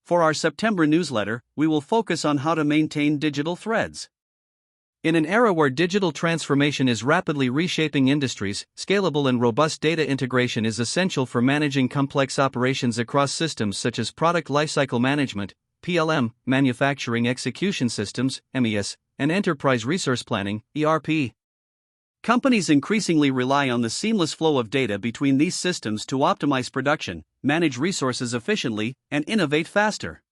For our September newsletter, we will focus on how to maintain digital threads. In an era where digital transformation is rapidly reshaping industries, scalable and robust data integration is essential for managing complex operations across systems such as Product Lifecycle Management, PLM, Manufacturing Execution Systems, MES, and Enterprise Resource Planning, ERP. Companies increasingly rely on the seamless flow of data between these systems to optimize production, manage resources efficiently, and innovate faster.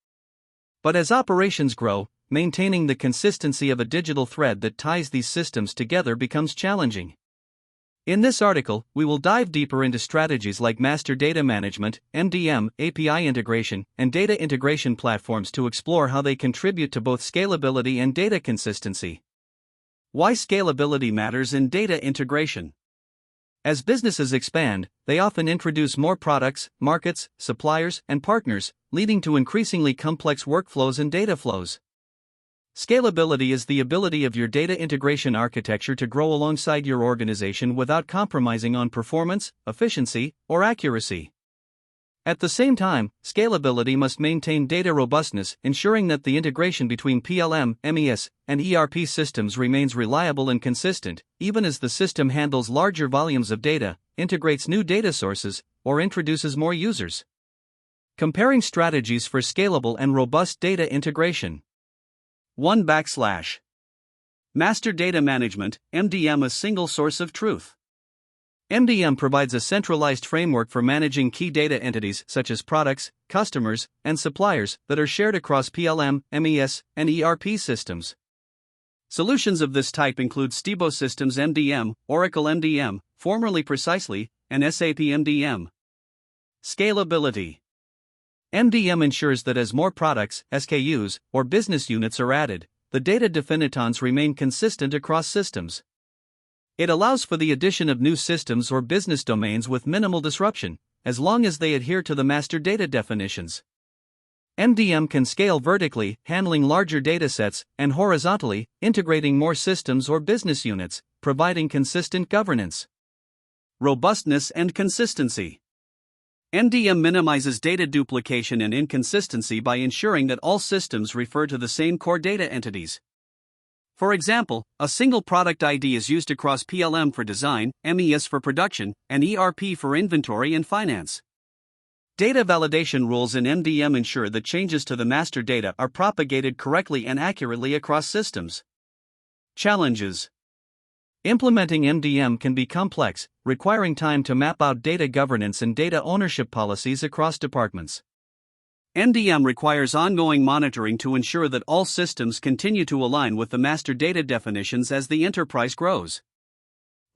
But as operations grow, maintaining the consistency of a digital thread that ties these systems together becomes challenging. In this article, we will dive deeper into strategies like master data management, MDM, API integration, and data integration platforms to explore how they contribute to both scalability and data consistency. Why scalability matters in data integration. As businesses expand, they often introduce more products, markets, suppliers, and partners, leading to increasingly complex workflows and data flows. Scalability is the ability of your data integration architecture to grow alongside your organization without compromising on performance, efficiency, or accuracy. At the same time, scalability must maintain data robustness, ensuring that the integration between PLM, MES, and ERP systems remains reliable and consistent, even as the system handles larger volumes of data, integrates new data sources, or introduces more users. Comparing strategies for scalable and robust data integration. 1. Master Data Management, MDM, a single source of truth. MDM provides a centralized framework for managing key data entities such as products, customers, and suppliers that are shared across PLM, MES, and ERP systems. Solutions of this type include Stibo Systems MDM, Oracle MDM, formerly Precisely, and SAP MDM. Scalability. MDM ensures that as more products, SKUs, or business units are added, the data definitons remain consistent across systems. It allows for the addition of new systems or business domains with minimal disruption, as long as they adhere to the master data definitions. MDM can scale vertically, handling larger datasets, and horizontally, integrating more systems or business units, providing consistent governance. Robustness and consistency. MDM minimizes data duplication and inconsistency by ensuring that all systems refer to the same core data entities. For example, a single product ID is used across PLM for design, MES for production, and ERP for inventory and finance. Data validation rules in MDM ensure that changes to the master data are propagated correctly and accurately across systems. Challenges. Implementing MDM can be complex, requiring time to map out data governance and data ownership policies across departments. MDM requires ongoing monitoring to ensure that all systems continue to align with the master data definitions as the enterprise grows.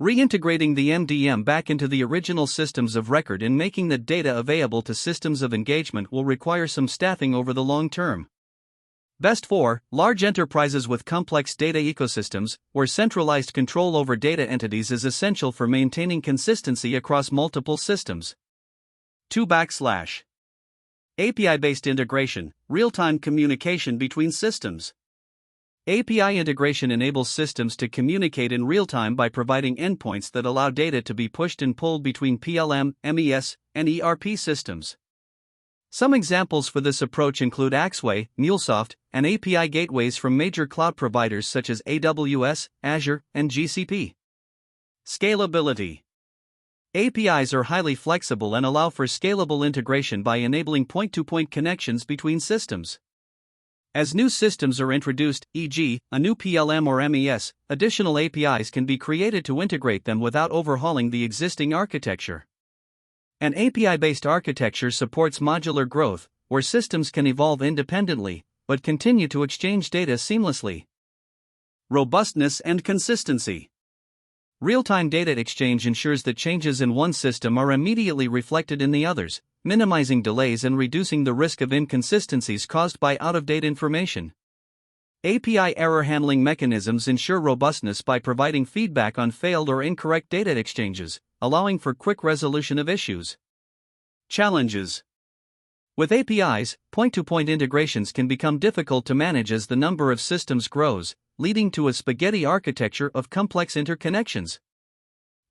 Reintegrating the MDM back into the original systems of record and making the data available to systems of engagement will require some staffing over the long term. Best for large enterprises with complex data ecosystems, where centralized control over data entities is essential for maintaining consistency across multiple systems. 2. API-based integration, real-time communication between systems. API integration enables systems to communicate in real time by providing endpoints that allow data to be pushed and pulled between PLM, MES, and ERP systems. Some examples for this approach include Axway, MuleSoft, and API gateways from major cloud providers such as AWS, Azure, and GCP. Scalability. APIs are highly flexible and allow for scalable integration by enabling point-to-point connections between systems. As new systems are introduced, e.g., a new PLM or MES, additional APIs can be created to integrate them without overhauling the existing architecture. An API-based architecture supports modular growth, where systems can evolve independently, but continue to exchange data seamlessly. Robustness and consistency. Real-time data exchange ensures that changes in one system are immediately reflected in the others, minimizing delays and reducing the risk of inconsistencies caused by out-of-date information. API error handling mechanisms ensure robustness by providing feedback on failed or incorrect data exchanges, allowing for quick resolution of issues. Challenges. With APIs, point-to-point integrations can become difficult to manage as the number of systems grows, leading to a spaghetti architecture of complex interconnections.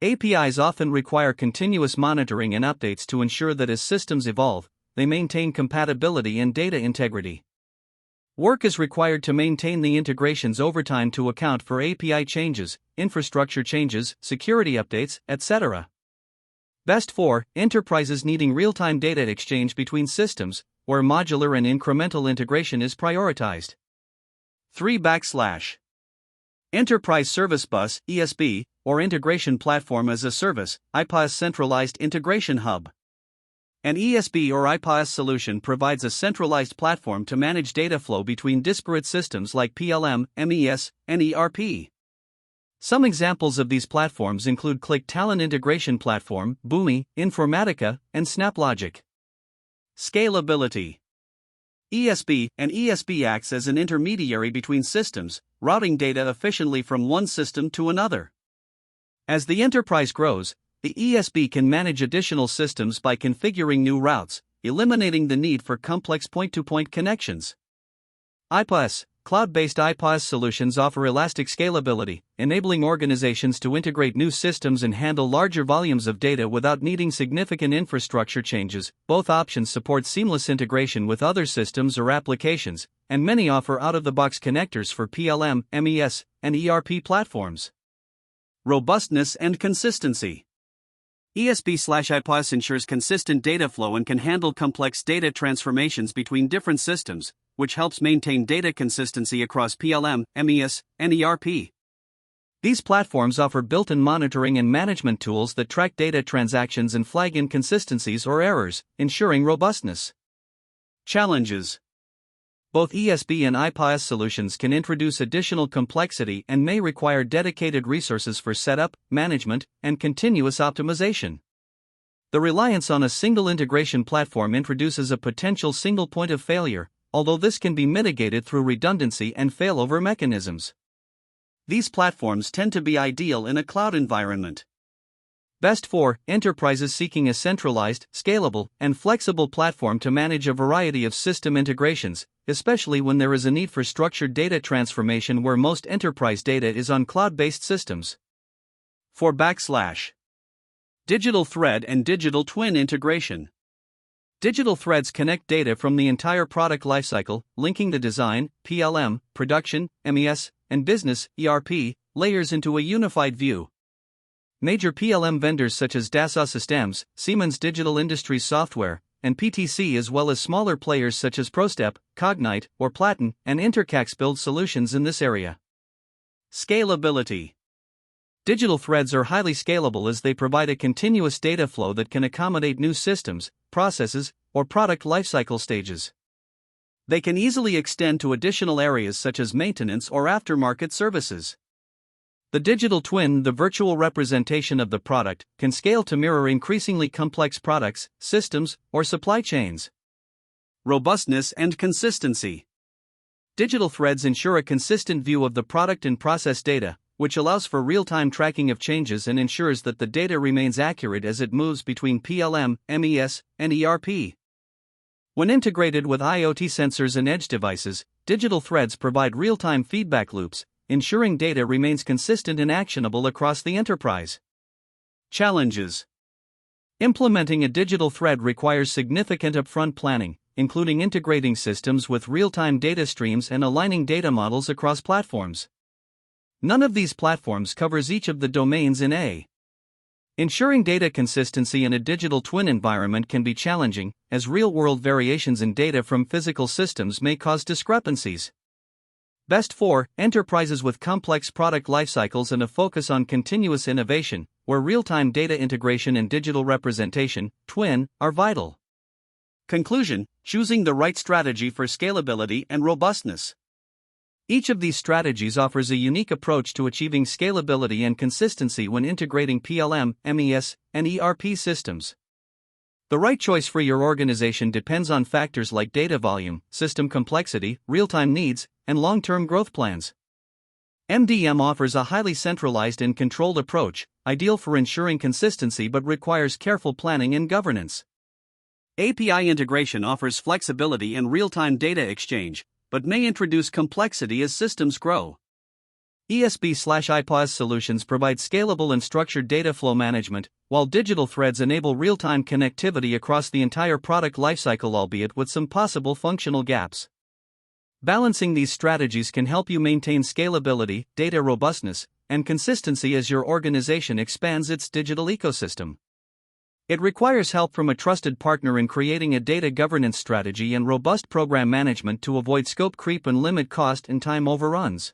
APIs often require continuous monitoring and updates to ensure that as systems evolve, they maintain compatibility and data integrity. Work is required to maintain the integrations over time to account for API changes, infrastructure changes, security updates, etc. Best for enterprises needing real-time data exchange between systems, where modular and incremental integration is prioritized. 3 Enterprise Service Bus, ESB, or Integration Platform as a Service, IPaaS Centralized Integration Hub. An ESB or IPaaS solution provides a centralized platform to manage data flow between disparate systems like PLM, MES, and ERP. Some examples of these platforms include Click Talent Integration Platform, Boomi, Informatica, and SnapLogic. Scalability. An ESB acts as an intermediary between systems, routing data efficiently from one system to another. As the enterprise grows, the ESB can manage additional systems by configuring new routes, eliminating the need for complex point-to-point connections. IPaaS, cloud-based IPaaS solutions offer elastic scalability, enabling organizations to integrate new systems and handle larger volumes of data without needing significant infrastructure changes. Both options support seamless integration with other systems or applications, and many offer out-of-the-box connectors for PLM, MES, and ERP platforms. Robustness and consistency. ESB/IPaaS ensures consistent data flow and can handle complex data transformations between different systems, which helps maintain data consistency across PLM, MES, and ERP. These platforms offer built-in monitoring and management tools that track data transactions and flag inconsistencies or errors, ensuring robustness. Challenges. Both ESB and IPaaS solutions can introduce additional complexity and may require dedicated resources for setup, management, and continuous optimization. The reliance on a single integration platform introduces a potential single point of failure, although this can be mitigated through redundancy and failover mechanisms. These platforms tend to be ideal in a cloud environment. Best for enterprises seeking a centralized, scalable, and flexible platform to manage a variety of system integrations, especially when there is a need for structured data transformation where most enterprise data is on cloud-based systems. 4 Digital thread and digital twin integration. Digital threads connect data from the entire product lifecycle, linking the design, PLM, production, MES, and business, ERP, layers into a unified view. Major PLM vendors such as Dassault Systems, Siemens Digital Industries Software, and PTC, as well as smaller players such as ProStep, Cognite, or Platin, and Intercax build solutions in this area. Scalability. Digital threads are highly scalable as they provide a continuous data flow that can accommodate new systems, processes, or product lifecycle stages. They can easily extend to additional areas such as maintenance or aftermarket services. The digital twin, the virtual representation of the product, can scale to mirror increasingly complex products, systems, or supply chains. Robustness and consistency. Digital threads ensure a consistent view of the product and process data, which allows for real-time tracking of changes and ensures that the data remains accurate as it moves between PLM, MES, and ERP. When integrated with IoT sensors and edge devices, digital threads provide real-time feedback loops, ensuring data remains consistent and actionable across the enterprise. Challenges. Implementing a digital thread requires significant upfront planning, including integrating systems with real-time data streams and aligning data models across platforms. None of these platforms covers each of the domains in A. Ensuring data consistency in a digital twin environment can be challenging, as real-world variations in data from physical systems may cause discrepancies. Best for enterprises with complex product lifecycles and a focus on continuous innovation, where real-time data integration and digital representation, twin, are vital. Conclusion: choosing the right strategy for scalability and robustness. Each of these strategies offers a unique approach to achieving scalability and consistency when integrating PLM, MES, and ERP systems. The right choice for your organization depends on factors like data volume, system complexity, real-time needs, and long-term growth plans. MDM offers a highly centralized and controlled approach, ideal for ensuring consistency but requires careful planning and governance. API integration offers flexibility and real-time data exchange, but may introduce complexity as systems grow. ESB/IPaaS solutions provide scalable and structured data flow management, while digital threads enable real-time connectivity across the entire product lifecycle, albeit with some possible functional gaps. Balancing these strategies can help you maintain scalability, data robustness, and consistency as your organization expands its digital ecosystem. It requires help from a trusted partner in creating a data governance strategy and robust program management to avoid scope creep and limit cost and time overruns.